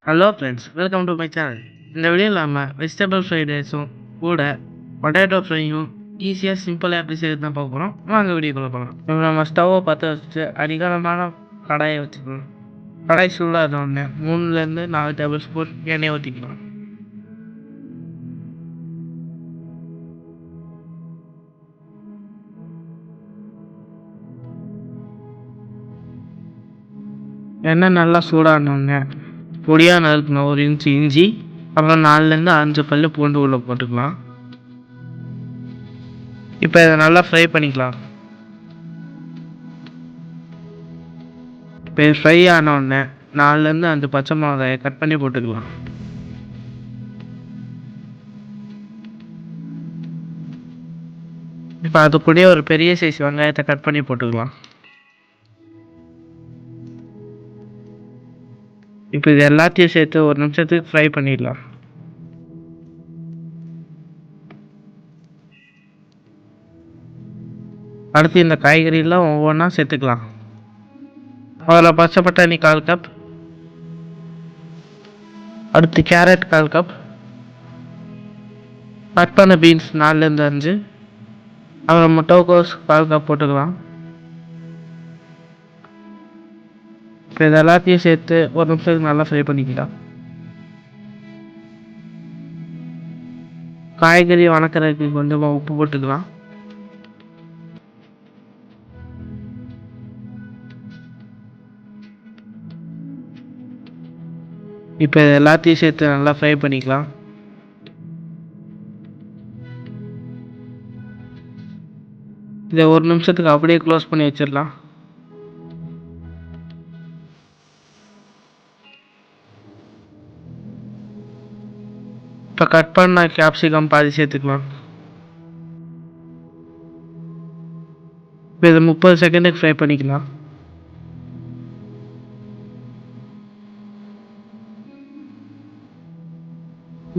Hello friends, welcome to my channel. இந்த வீடியோவில் நம்ம வெஜிடபிள் ஃப்ரைட் ரைஸும் கூட பொட்டேட்டோ ஃப்ரையும் ஈஸியாக சிம்பிளாக எப்படி செய்யறது தான் பார்க்க போகிறோம். வாங்க வீடியோக்குள்ளே போகலாம். இப்போ நம்ம ஸ்டவ்வை பற்ற வச்சுட்டு அதிகாரமான கடாயை வச்சுக்கலாம். கடாய் சூடாக இருந்தோடனே 3லேருந்து 4 டேபிள் ஸ்பூன் எண்ணெய் ஊற்றிக்கலாம். எண்ணெய் நல்லா சூடானோடனே பொடியாக நறுக்கணும் 1 இன்ச் இஞ்சி, அப்புறம் 4லேருந்து 5 பல் பூண்டு உள்ள போட்டுக்கலாம். இப்போ இதை நல்லா ஃப்ரை பண்ணிக்கலாம். இப்போ ஃப்ரை ஆனோடனே 4லேருந்து 5 பச்சை மிளகாயை கட் பண்ணி போட்டுக்கலாம். இப்போ அது கூடயே ஒரு பெரிய சைஸ் வெங்காயத்தை கட் பண்ணி போட்டுக்கலாம். இப்போ இது எல்லாத்தையும் சேர்த்து 1 நிமிஷத்துக்கு ஃப்ரை பண்ணிடலாம். அடுத்து இந்த காய்கறியெல்லாம் ஒவ்வொன்றா சேர்த்துக்கலாம். அதில் பச்சை பட்டாணி 1/4 கப், அடுத்து கேரட் 1/4 கப், கட் பண்ண பீன்ஸ் 4லேருந்து 5, அப்புறம் முட்டைக்கோஸ் 1/4 கப் போட்டுக்கலாம். இப்போ இது எல்லாத்தையும் சேர்த்து 1 நிமிஷத்துக்கு நல்லா ஃப்ரை பண்ணிக்கலாம். காய்கறி வணக்கிறதுக்கு கொஞ்சமாக உப்பு போட்டுக்கலாம். இப்போ இது எல்லாத்தையும் சேர்த்து நல்லா ஃப்ரை பண்ணிக்கலாம். இதை 1 நிமிஷத்துக்கு அப்படியே க்ளோஸ் பண்ணி வச்சிடலாம். இப்போ கட் பண்ண கேப்சிகம் பாதி சேர்த்துக்கலாம். இப்போ இதை 30 செகண்டுக்கு ஃப்ரை பண்ணிக்கலாம்.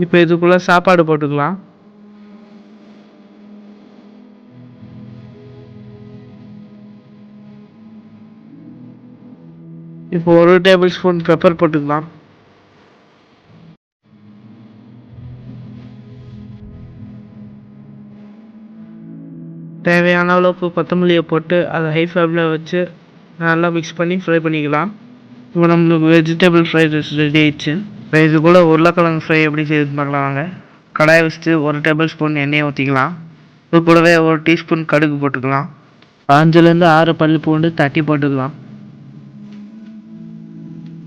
இப்போ இதுக்குள்ளே சாப்பாடு போட்டுக்கலாம். இப்போ 1 டேபிள் ஸ்பூன் பெப்பர் போட்டுக்கலாம். தேவையான அளவுக்கு கொத்தமல்லியை போட்டு அதை ஹை ஃப்ளேமில் வச்சு நல்லா மிக்ஸ் பண்ணி ஃப்ரை பண்ணிக்கலாம். இப்போ நம்மளுக்கு வெஜிடபிள் ஃப்ரைட் ரைஸ் ரெடி ஆயிடுச்சு. இப்போ இது கூட உருளைக்கிழங்கு ஃப்ரை எப்படி செய்யுது பார்க்கலாம் வாங்க. கடாயை வச்சுட்டு 1 டேபிள் ஸ்பூன் எண்ணெயை ஊற்றிக்கலாம். இது கூடவே 1 டீஸ்பூன் கடுகு போட்டுக்கலாம். 5லேருந்து 6 பல் பூண்டு தட்டி போட்டுக்கலாம்.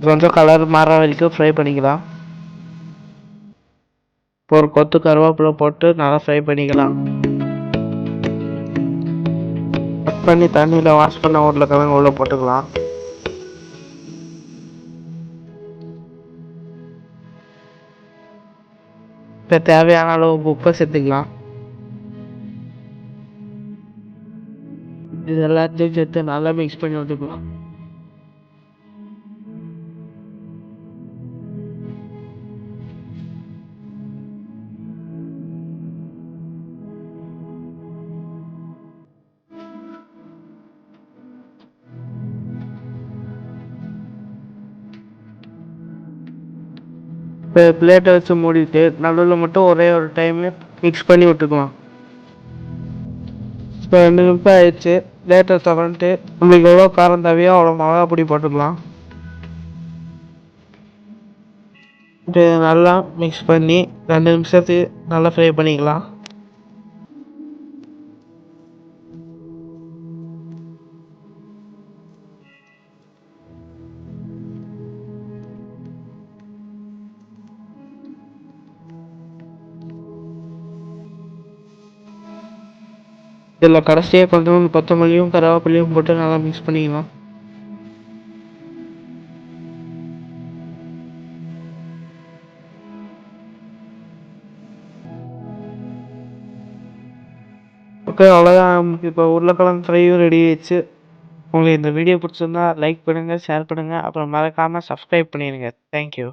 கொஞ்சம் கலர் மாற வரைக்கும் ஃப்ரை பண்ணிக்கலாம். இப்போ ஒரு கொத்து கருவேப்பிலை போட்டு நல்லா ஃப்ரை பண்ணிக்கலாம். கட் பண்ணி தண்ணியில் வாஷ் பண்ண உருளைக்கிழங்கு உள்ள போட்டுக்கலாம். இப்போ தேவையான அளவு உப்பை சேர்த்துக்கலாம். இது எல்லாத்தையும் சேர்த்து நல்லா மிக்ஸ் பண்ணி விட்டுக்கலாம். இப்போ பிளேட்டை வச்சு மூடிட்டு நடுவில் மட்டும் ஒரே ஒரு டைமு மிக்ஸ் பண்ணி விட்டுக்கலாம். இப்போ 2 நிமிஷம் ஆயிடுச்சு. பிளேட்டை திறந்துட்டு உங்களுக்கு எவ்வளோ காரம் தேவையோ அவ்வளோ மிளகா பொடி போட்டுக்கலாம். இப்போ நல்லா மிக்ஸ் பண்ணி 2 நிமிஷத்துக்கு நல்லா ஃப்ரை பண்ணிக்கலாம். இதில் கடைசியாக கொஞ்சம் கொத்தமல்லியும் கருவேப்பிலையும் போட்டு நல்லா மிக்ஸ் பண்ணிக்கலாம். ஓகே, அவ்வளோதான். இப்போ உருளைக்கிழங்கு ஃப்ரையும் ரெடி ஆயிடுச்சு. உங்களுக்கு இந்த வீடியோ பிடிச்சிருந்தா லைக் பண்ணுங்கள், ஷேர் பண்ணுங்கள், அப்புறம் மறக்காமல் சப்ஸ்கிரைப் பண்ணிடுங்க. தேங்க்யூ.